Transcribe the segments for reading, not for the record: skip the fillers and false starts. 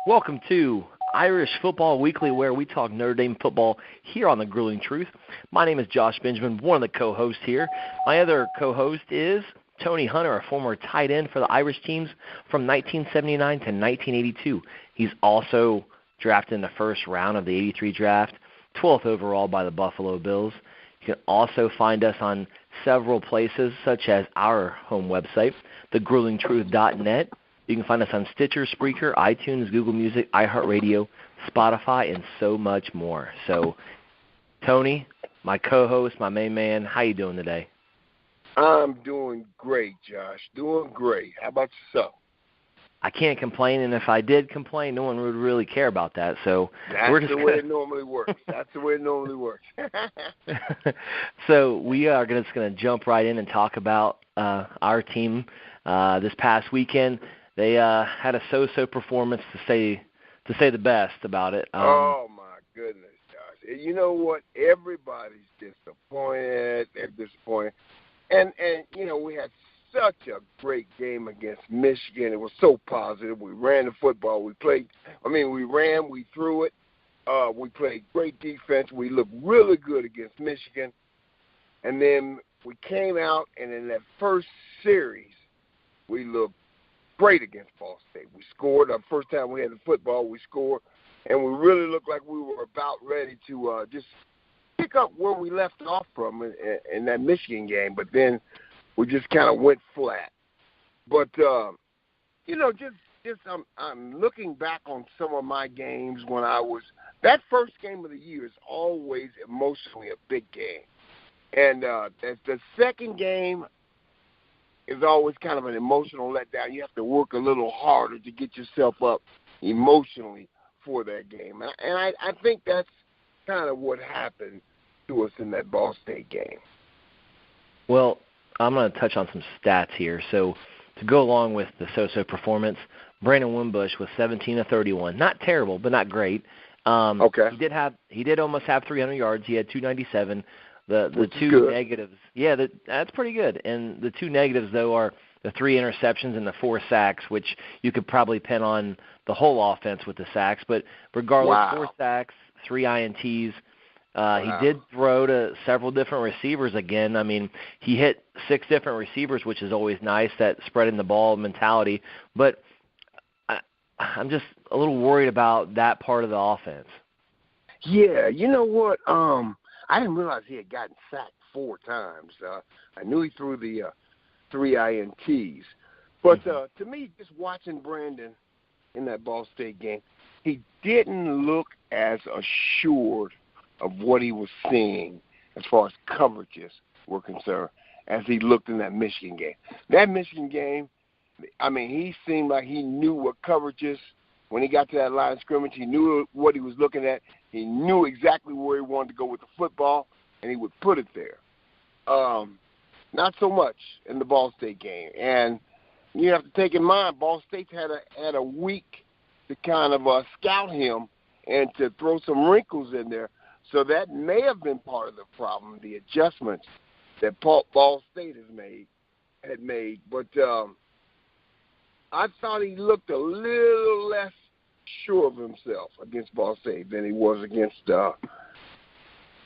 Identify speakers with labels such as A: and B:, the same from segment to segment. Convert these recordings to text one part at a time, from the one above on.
A: Welcome to Irish Football Weekly, where we talk Notre Dame football here on The Grueling Truth. My name is Josh Benjamin, one of the co-hosts here. My other co-host is Tony Hunter, a former tight end for the Irish teams from 1979 to 1982. He's also drafted in the first round of the 83 draft, 12th overall by the Buffalo Bills. You can also find us on several places, such as our home website, thegruelingtruth.net. You can find us on Stitcher, Spreaker, iTunes, Google Music, iHeartRadio, Spotify, and so much more. So, Tony, my co-host, my main man, how you doing today?
B: I'm doing great, Josh. Doing great. How about yourself?
A: I can't complain, and if I did complain, no one would really care about that. So
B: that's the way it normally works. That's the way it normally works.
A: So we are just going to jump right in and talk about our team this past weekend. They had a so-so performance, to say the best about it.
B: Oh my goodness, Josh! You know what? Everybody's disappointed. They're disappointed, and you know, we had such a great game against Michigan. It was so positive. We ran the football. We ran. We threw it. We played great defense. We looked really good against Michigan, and then we came out, and in that first series, we looked great against Ball State. We scored. Our first time we had the football, we scored, and we really looked like we were about ready to just pick up where we left off from in that Michigan game. But then we just kind of went flat. But you know, I'm looking back on some of my games when that first game of the year is always emotionally a big game, and the second game is always kind of an emotional letdown. You have to work a little harder to get yourself up emotionally for that game. And I think that's kind of what happened to us in that Ball State game.
A: Well, I'm going to touch on some stats here. So to go along with the so-so performance, Brandon Wimbush was 17 of 31. Not terrible, but not great.
B: Okay.
A: He did almost have 300 yards. He had 297. The two negatives, that's pretty good. And the two negatives, though, are the 3 interceptions and the 4 sacks, which you could probably pin on the whole offense with the sacks. But regardless, 4 sacks, 3 INTs. He did throw to several different receivers again. I mean, he hit 6 different receivers, which is always nice, that spreading the ball mentality. But I'm just a little worried about that part of the offense.
B: Yeah, you know what? I didn't realize he had gotten sacked 4 times. I knew he threw the 3 INTs. But to me, just watching Brandon in that Ball State game, he didn't look as assured of what he was seeing as far as coverages were concerned as he looked in that Michigan game. That Michigan game, I mean, he seemed like he knew what coverages. When he got to that line of scrimmage, he knew what he was looking at. He knew exactly where he wanted to go with the football, and he would put it there. Not so much in the Ball State game. And you have to take in mind, Ball State had a week to kind of scout him and to throw some wrinkles in there. So that may have been part of the problem, the adjustments that Ball State had made. But I thought he looked a little less sure of himself against Ball State than he was against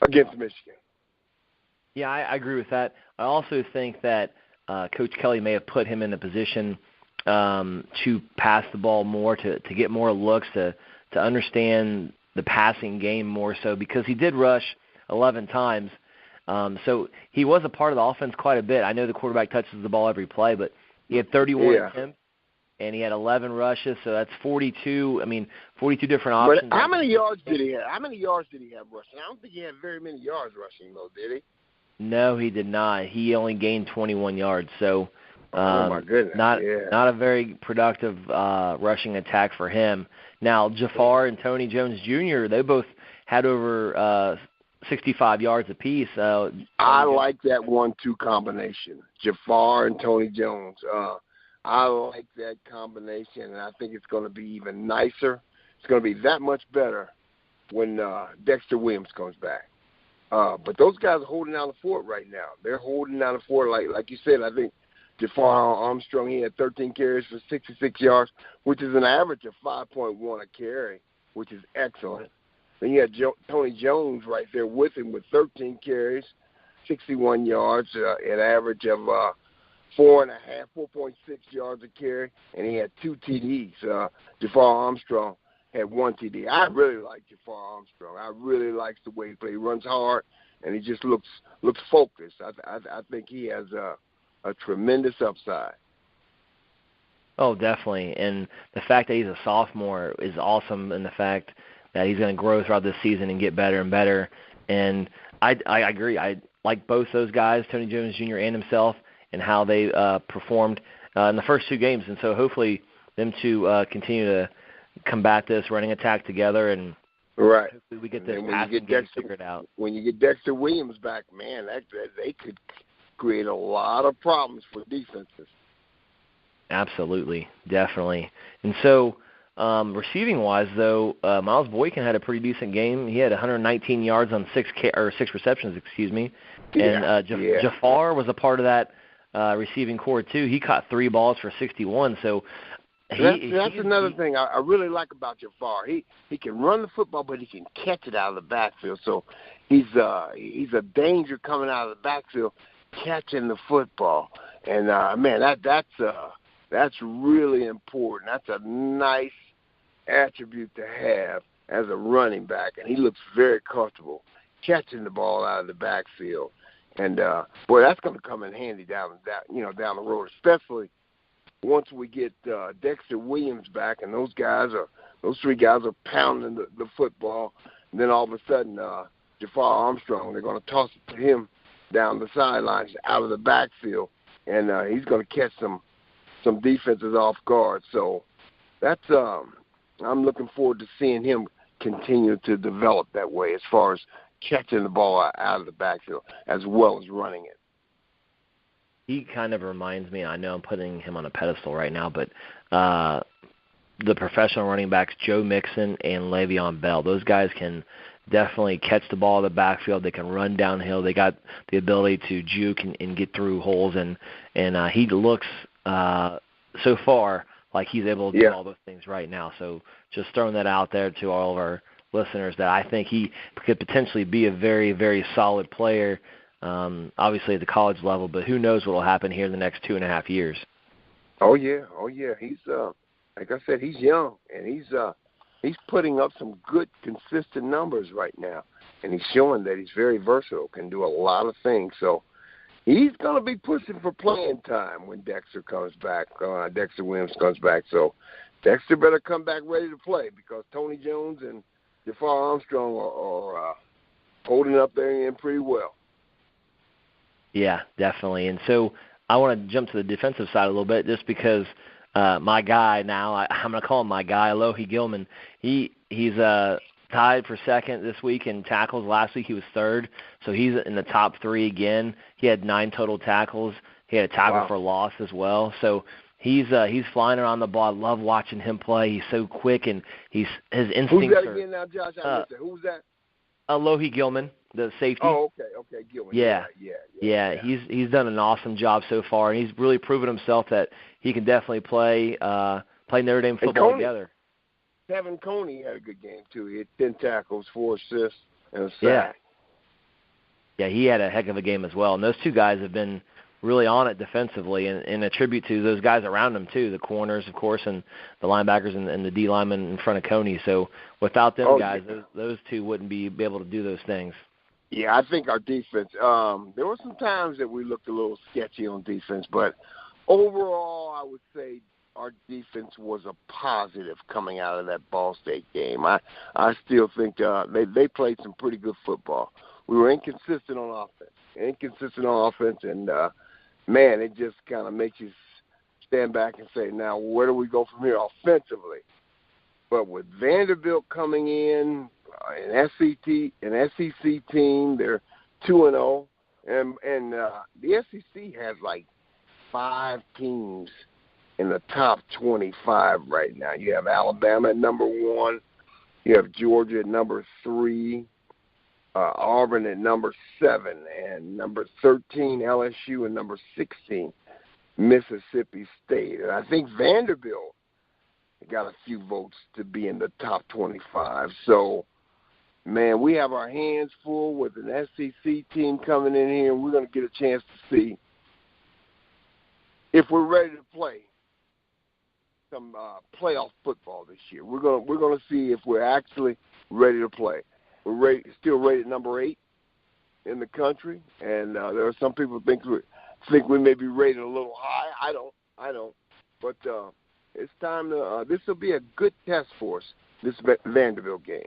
B: Michigan.
A: Yeah, I agree with that. I also think that Coach Kelly may have put him in a position to pass the ball more, to get more looks, to understand the passing game more so, because he did rush 11 times. So he was a part of the offense quite a bit. I know the quarterback touches the ball every play, but he had 31 attempts. And he had 11 rushes, so that's 42. I mean, 42 different options.
B: But how many yards did he have? How many yards did he have rushing? I don't think he had very many yards rushing, though, did he?
A: No, he did not. He only gained 21 yards. So,
B: oh my goodness,
A: not a very productive rushing attack for him. Now, Jafar and Tony Jones Jr., they both had over 65 yards apiece.
B: I like that 1-2 combination, Jafar and Tony Jones. I like that combination, and I think it's going to be even nicer. It's going to be that much better when Dexter Williams comes back. But those guys are holding down the fort right now. They're holding down the fort, like you said. I think Jafar Armstrong, he had 13 carries for 66 yards, which is an average of 5.1 a carry, which is excellent. Then you had Tony Jones right there with him with 13 carries, 61 yards, an average of 4.6 yards a carry, and he had 2 TDs. Jafar Armstrong had 1 TD. I really like Jafar Armstrong. I really like the way he plays. He runs hard, and he just looks focused. I think he has a tremendous upside.
A: Oh, definitely. And the fact that he's a sophomore is awesome, and the fact that he's going to grow throughout this season and get better and better. And I agree. I like both those guys, Tony Jones Jr. and himself, and how they performed in the first 2 games. And so hopefully them two continue to combat this running attack together, and
B: right.
A: hopefully we get this passing game figured out.
B: When you get Dexter Williams back, man, they could create a lot of problems for defenses.
A: Absolutely, definitely. And so receiving-wise, though, Miles Boykin had a pretty decent game. He had 119 yards on 6 receptions, and Jafar was a part of that receiving core too. He caught 3 balls for 61. So that's
B: another thing I really like about Jafar. He can run the football, but he can catch it out of the backfield. So he's a danger coming out of the backfield, catching the football. And man, that's really important. That's a nice attribute to have as a running back, and he looks very comfortable catching the ball out of the backfield. And boy, that's going to come in handy down the road, especially once we get Dexter Williams back, and those 3 guys are pounding the football. And then all of a sudden, Jafar Armstrong, they're going to toss it to him down the sidelines out of the backfield, and he's going to catch some defenses off guard. So that's I'm looking forward to seeing him continue to develop that way as far as catching the ball out of the backfield as well as running it.
A: He kind of reminds me, I know I'm putting him on a pedestal right now, but the professional running backs Joe Mixon and Le'Veon Bell, those guys can definitely catch the ball in the backfield. They can run downhill. They got the ability to juke and get through holes, and he looks so far like he's able to do all those things right now. So just throwing that out there to all of our listeners that I think he could potentially be a very, very solid player, obviously at the college level, but who knows what will happen here in the next 2.5 years.
B: Oh, yeah. He's, like I said, he's young, and he's putting up some good, consistent numbers right now, and he's showing that he's very versatile, can do a lot of things. So he's going to be pushing for playing time when Dexter comes back, Dexter Williams comes back. So Dexter better come back ready to play because Tony Jones and Jafar Armstrong are holding up there in pretty well.
A: Yeah, definitely. And so I want to jump to the defensive side a little bit just because my guy now, I'm going to call him my guy, Alohi Gilman. He's tied for second this week in tackles. Last week he was third, so he's in the top 3 again. He had 9 total tackles. He had a tackle for loss as well. So he's flying around the ball. I love watching him play. He's so quick, and his instincts
B: are. Who's that again now, Josh? Who's that?
A: Alohi Gilman, the safety.
B: Oh, okay, Gilman. Yeah.
A: He's done an awesome job so far, and he's really proven himself that he can definitely play Notre Dame football together.
B: Kevin Coney had a good game too. He had 10 tackles, 4 assists, and a sack.
A: Yeah, he had a heck of a game as well. And those 2 guys have been really on it defensively, and a tribute to those guys around him too, the corners, of course, and the linebackers and the D linemen in front of Coney. So without them guys, those 2 wouldn't be able to do those things.
B: Yeah, I think our defense, there were some times that we looked a little sketchy on defense, but overall I would say our defense was a positive coming out of that Ball State game. I still think they played some pretty good football. We were inconsistent on offense, and man, it just kind of makes you stand back and say, now where do we go from here offensively? But with Vanderbilt coming in, an SEC team, they're 2-0, and the SEC has like 5 teams in the top 25 right now. You have Alabama at number 1. You have Georgia at number 3. Auburn at number 7. And number 13, LSU at number 16. Mississippi State. And I think Vanderbilt got a few votes to be in the top 25. So, man, we have our hands full with an SEC team coming in here, and we're going to get a chance to see if we're ready to play some playoff football this year. We're going to see if we're actually ready to play. We're still rated number 8 in the country, and there are some people think we may be rated a little high. I don't. But it's time to. This will be a good test for us. This Vanderbilt game.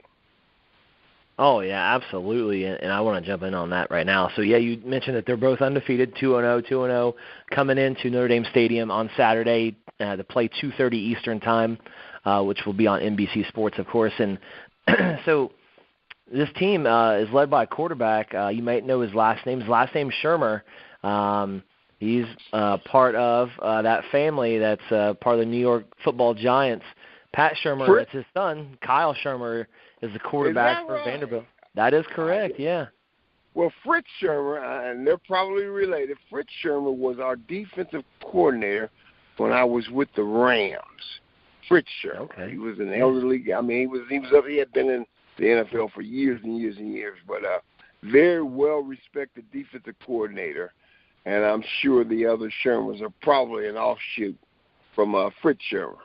A: Oh, yeah, absolutely, and I want to jump in on that right now. So, yeah, you mentioned that they're both undefeated, 2-0, coming into Notre Dame Stadium on Saturday to play 2:30 Eastern Time, which will be on NBC Sports, of course. And so this team is led by a quarterback. You might know his last name. His last name is Shermer. He's part of that family that's part of the New York Football Giants. Pat Shermer, that's his son. Kyle Shermer is the quarterback for Vanderbilt. That is correct, yeah.
B: Well, Fritz Shermer, and they're probably related, Fritz Shermer was our defensive coordinator when I was with the Rams. Fritz Shermer. Okay. He was an elderly guy. I mean, he had been in the NFL for years and years and years, but very well-respected defensive coordinator. And I'm sure the other Shermers are probably an offshoot from Fritz Shermer.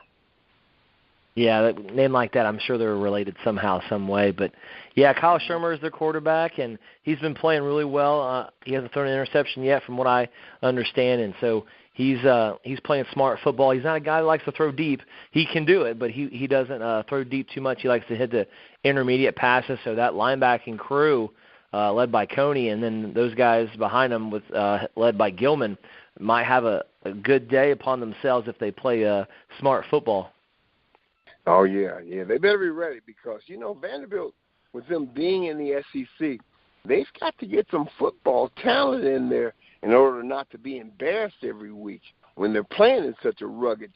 A: Yeah, a name like that, I'm sure they're related somehow, some way. But, yeah, Kyle Shermer is their quarterback, and he's been playing really well. He hasn't thrown an interception yet from what I understand, and so he's playing smart football. He's not a guy who likes to throw deep. He can do it, but he doesn't throw deep too much. He likes to hit the intermediate passes, so that linebacking crew led by Coney, and then those guys behind him with led by Gilman might have a good day upon themselves if they play smart football.
B: Oh, yeah. They better be ready because, Vanderbilt, with them being in the SEC, they've got to get some football talent in there in order not to be embarrassed every week when they're playing in such a rugged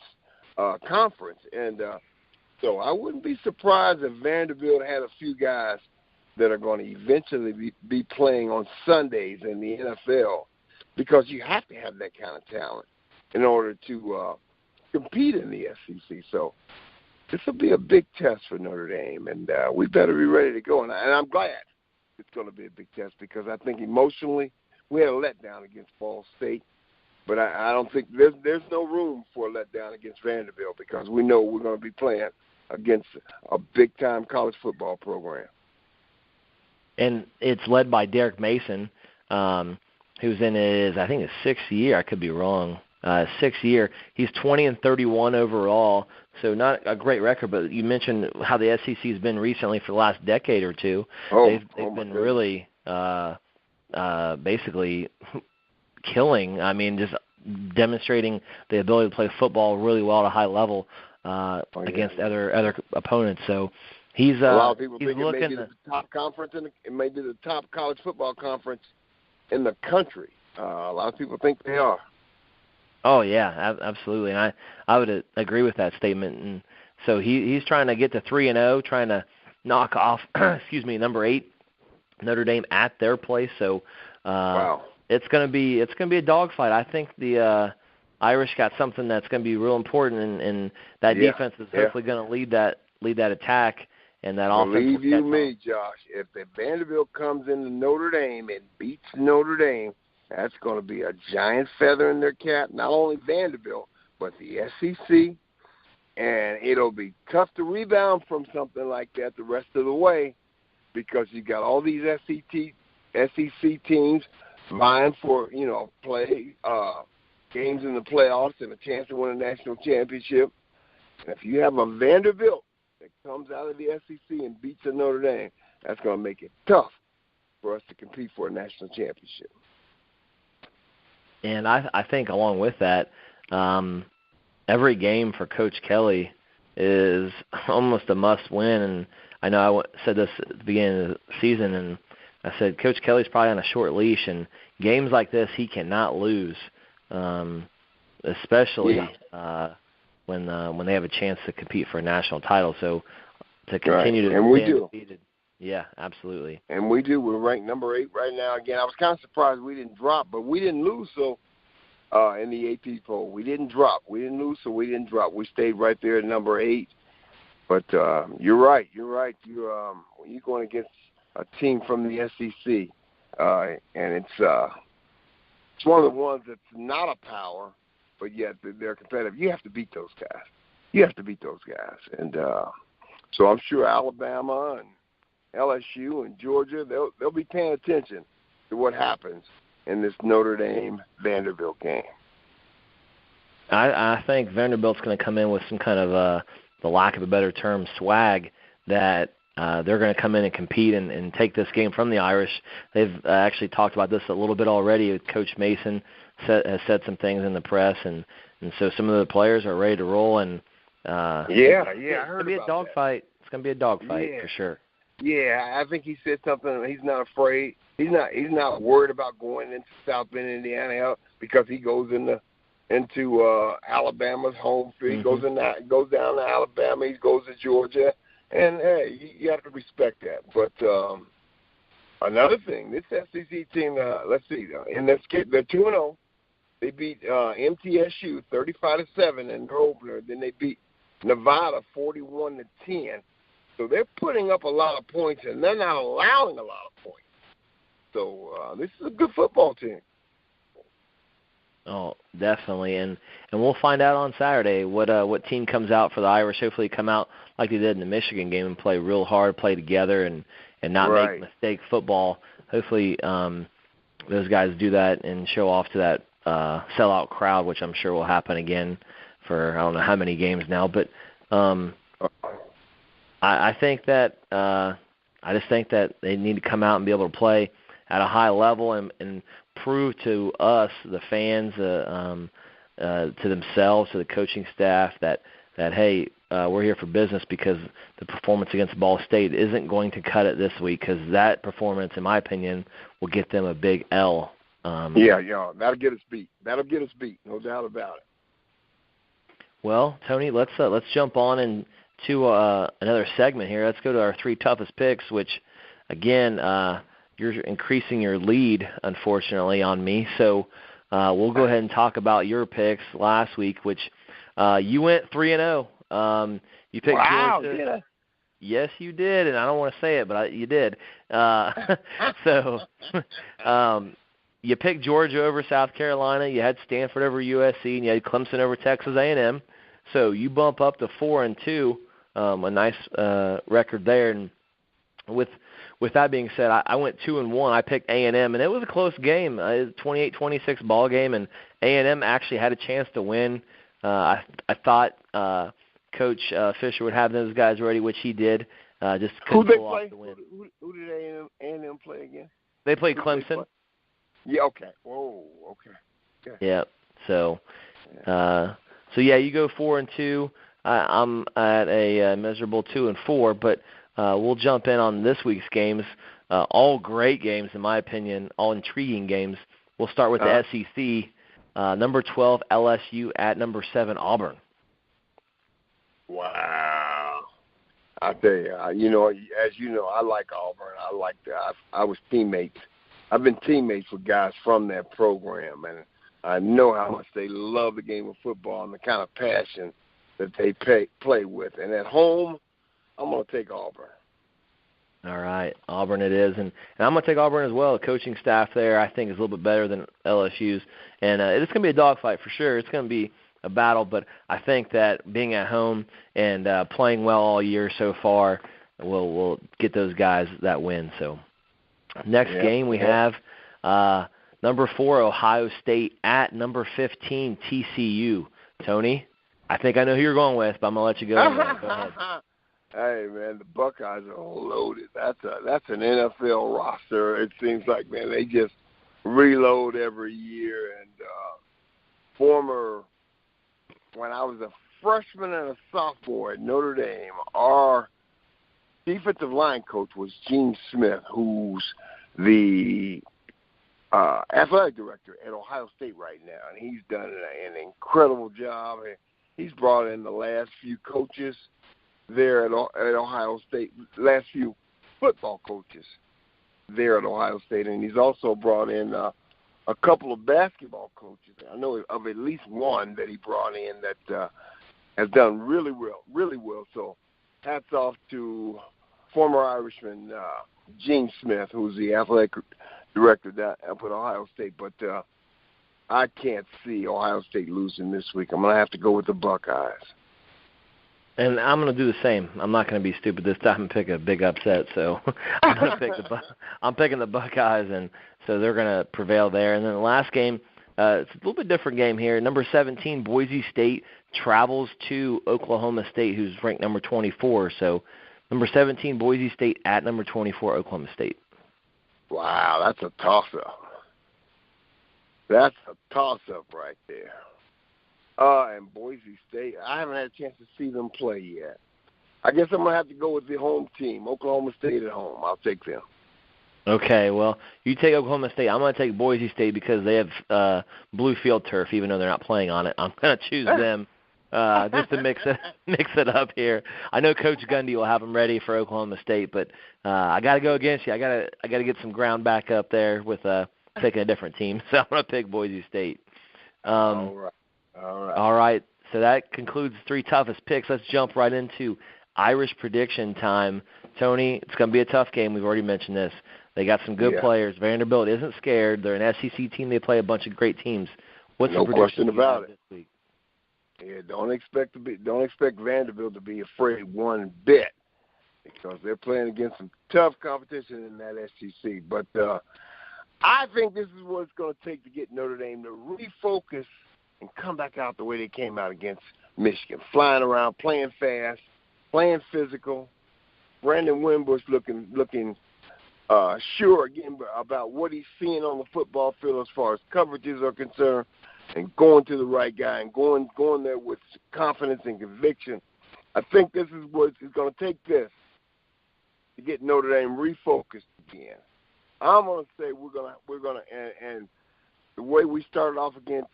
B: conference. And so I wouldn't be surprised if Vanderbilt had a few guys that are going to eventually be playing on Sundays in the NFL because you have to have that kind of talent in order to compete in the SEC. So this will be a big test for Notre Dame, and we better be ready to go. And I'm glad it's going to be a big test because I think emotionally we had a letdown against Ball State, but I don't think there's no room for a letdown against Vanderbilt because we know we're going to be playing against a big-time college football program.
A: And it's led by Derek Mason, who's in his 6th year. I could be wrong. 6th year. He's 20-31 overall, so not a great record. But you mentioned how the SEC has been recently for the last decade or two. They've been really basically killing. I mean, just demonstrating the ability to play football really well at a high level against other opponents. So he's
B: a lot of people think it may be the top conference it may be the top college football conference in the country. A lot of people think they are.
A: Oh, yeah, absolutely. And I would agree with that statement. And so he's trying to get to 3-0, trying to knock off, number 8, Notre Dame at their place. So
B: wow.
A: It's going to be a dogfight. I think the Irish got something that's going to be real important, and that defense is hopefully going to lead that attack and that offense.
B: Believe you me, Josh, if the Vanderbilt comes into Notre Dame and beats Notre Dame, that's going to be a giant feather in their cap, not only Vanderbilt, but the SEC, and it'll be tough to rebound from something like that the rest of the way because you got all these SEC teams vying for, play games in the playoffs and a chance to win a national championship. And if you have a Vanderbilt that comes out of the SEC and beats a Notre Dame, that's going to make it tough for us to compete for a national championship.
A: And I think along with that, every game for Coach Kelly is almost a must-win. And I know I said this at the beginning of the season, and I said Coach Kelly's probably on a short leash, and games like this he cannot lose, especially when they have a chance to compete for a national title. So to continue to stay undefeated. Yeah, absolutely.
B: And we do. We're ranked number 8 right now. Again, I was kind of surprised we didn't drop, but we didn't lose. So in the AP poll. We didn't drop. We didn't lose, so we didn't drop. We stayed right there at number 8. But you're right. When you're going against a team from the SEC, and it's one of the ones that's not a power, but yet they're competitive. You have to beat those guys. And so I'm sure Alabama and LSU and Georgia, they'll be paying attention to what happens in this Notre Dame-Vanderbilt game.
A: I think Vanderbilt's going to come in with some kind of, the lack of a better term, swag that they're going to come in and compete and take this game from the Irish. They've actually talked about this a little bit already. Coach Mason has said some things in the press, and so some of the players are ready to roll. And
B: I heard about that.
A: It's going to be a dogfight. It's going to be a dogfight for sure.
B: Yeah, I think he said something. He's not afraid. He's not worried about going into South Bend, Indiana, because he goes into Alabama's home field. He goes down to Alabama. He goes to Georgia, and hey, you have to respect that. But another thing, this SEC team. Let's see. They're 2-0. They beat MTSU 35-7 in their opener. Then they beat Nevada 41-10. So they're putting up a lot of points, and they're not allowing a lot of points. So this is a good football team.
A: Oh, definitely, and we'll find out on Saturday what team comes out for the Irish. Hopefully come out like they did in the Michigan game and play real hard, play together, and not make mistake football. Hopefully those guys do that and show off to that sellout crowd, which I'm sure will happen again for I don't know how many games now. But I think that I just think that they need to come out and be able to play at a high level and prove to us, the fans, to themselves, to the coaching staff, that hey, we're here for business, because the performance against Ball State isn't going to cut it this week, because that performance, in my opinion, will get them a big L.
B: That'll get us beat. No doubt about it.
A: Well, Tony, let's jump on into another segment here. Let's go to our 3 toughest picks, which, again, you're increasing your lead, unfortunately, on me. So we'll go ahead and talk about your picks last week, which you went 3-0. You picked Georgia.
B: Did I?
A: Yes, you did, and I don't want to say it, but you did. So you picked Georgia over South Carolina. You had Stanford over USC, and you had Clemson over Texas A&M. So you bump up to 4-2, a nice record there. And with that being said, I went 2-1. I picked A&M, and it was a close game. It was a 28-26 ball game, and A&M actually had a chance to win. I thought Coach Fisher would have those guys ready, which he did. Just couldn't pull off the win.
B: Who did A&M play again?
A: They played Clemson.
B: Yeah. Okay. Whoa. Okay.
A: Yeah. So you go 4-2. I'm at a miserable 2-4, but we'll jump in on this week's games. All great games, in my opinion, all intriguing games. We'll start with the SEC. Number 12, LSU at number 7, Auburn.
B: Wow. I tell you, as you know, I like Auburn. I like that. I was teammates. I've been teammates with guys from that program, and I know how much they love the game of football and the kind of passion that they play with. And at home, I'm going to take Auburn.
A: All right, Auburn it is. And I'm going to take Auburn as well. The coaching staff there, I think, is a little bit better than LSU's. And it's going to be a dogfight for sure. It's going to be a battle, but I think that being at home and playing well all year so far will get those guys that win. So next game we have number 4, Ohio State at number 15, TCU. Tony, I think I know who you're going with, but I'm going to let you go. Go ahead.
B: Hey, man, the Buckeyes are loaded. That's an NFL roster. It seems like, man, they just reload every year. And when I was a freshman and a sophomore at Notre Dame, our defensive line coach was Gene Smith, who's the athletic director at Ohio State right now, and he's done an incredible job. He's brought in the last few coaches there at Ohio State, last few football coaches there at Ohio State, and he's also brought in a couple of basketball coaches. I know of at least one that he brought in that has done really well. So hats off to former Irishman Gene Smith, who's the athletic director up at Ohio State. But I can't see Ohio State losing this week. I'm going to have to go with the Buckeyes.
A: And I'm going to do the same. I'm not going to be stupid this time and pick a big upset. So I'm going to pick I'm picking the Buckeyes, and so they're going to prevail there. And then the last game, it's a little bit different game here. Number 17, Boise State travels to Oklahoma State, who's ranked number 24. So number 17, Boise State at number 24, Oklahoma State.
B: Wow, that's a toss-up. That's a toss-up right there. And Boise State, I haven't had a chance to see them play yet. I guess I'm going to have to go with the home team, Oklahoma State at home. I'll take them.
A: Okay, well, you take Oklahoma State. I'm going to take Boise State because they have blue field turf, even though they're not playing on it. I'm going to choose them just to mix it up here. I know Coach Gundy will have them ready for Oklahoma State, but I got to go against you. I got to get some ground back up there with picking a different team. So I'm going to pick Boise State.
B: All
A: right. So that concludes 3 toughest picks. Let's jump right into Irish prediction time. Tony, it's going to be a tough game. We've already mentioned this. They got some good players. Vanderbilt isn't scared. They're an SEC team. They play a bunch of great teams. What's
B: no
A: the prediction
B: question about it
A: this week?
B: Yeah, don't expect Vanderbilt to be afraid one bit because they're playing against some tough competition in that SEC. But I think this is what it's going to take to get Notre Dame to refocus and come back out the way they came out against Michigan, flying around, playing fast, playing physical. Brandon Wimbush looking sure again about what he's seeing on the football field as far as coverages are concerned, and going to the right guy and going there with confidence and conviction. I think this is what it's going to take this to get Notre Dame refocused again. I'm going to say we're gonna and the way we started off against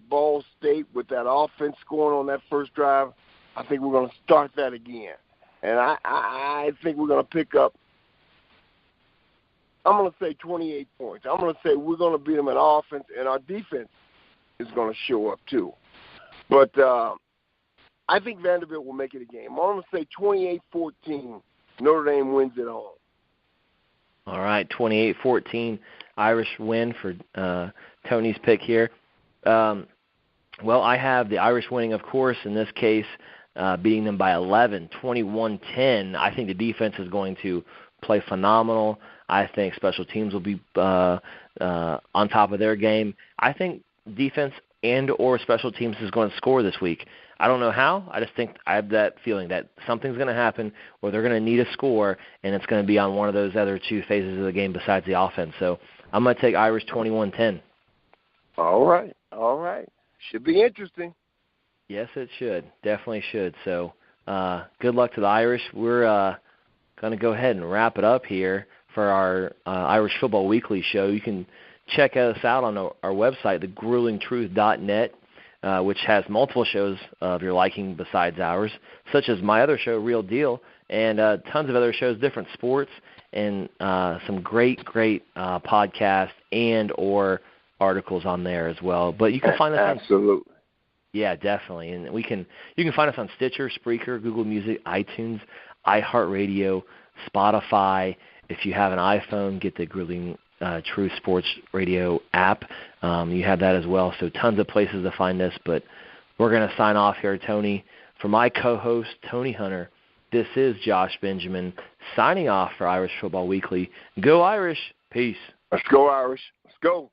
B: Ball State with that offense scoring on that first drive, I think we're going to start that again. And I think we're going to pick up, I'm going to say 28 points. I'm going to say we're going to beat them in offense, and our defense is going to show up too. But I think Vanderbilt will make it a game. I'm going to say 28-14, Notre Dame wins at home.
A: All right, 28-14, Irish win for Tony's pick here. Well, I have the Irish winning, of course, in this case, beating them by 11, 21-10. I think the defense is going to play phenomenal. I think special teams will be on top of their game. I think defense and or special teams is going to score this week. I don't know how. I just think I have that feeling that something's going to happen where they're going to need a score, and it's going to be on one of those other 2 phases of the game besides the offense. So I'm going to take Irish 21-10.
B: All right. Should be interesting.
A: Yes, it should. Definitely should. So good luck to the Irish. We're going to go ahead and wrap it up here for our Irish Football Weekly show. You can check us out on our website, thegruelingtruth.net, which has multiple shows of your liking besides ours, such as my other show, Real Deal, and tons of other shows, different sports, and some great podcasts and or articles on there as well. But you can find us
B: absolutely.
A: Yeah, definitely. And you can find us on Stitcher, Spreaker, Google Music, iTunes, iHeartRadio, Spotify. If you have an iPhone, get the Grueling Truth Sports Radio app. You have that as well. So tons of places to find us. But we're going to sign off here, Tony. For my co-host, Tony Hunter, this is Josh Benjamin signing off for Irish Football Weekly. Go Irish. Peace.
B: Let's go Irish. Let's go.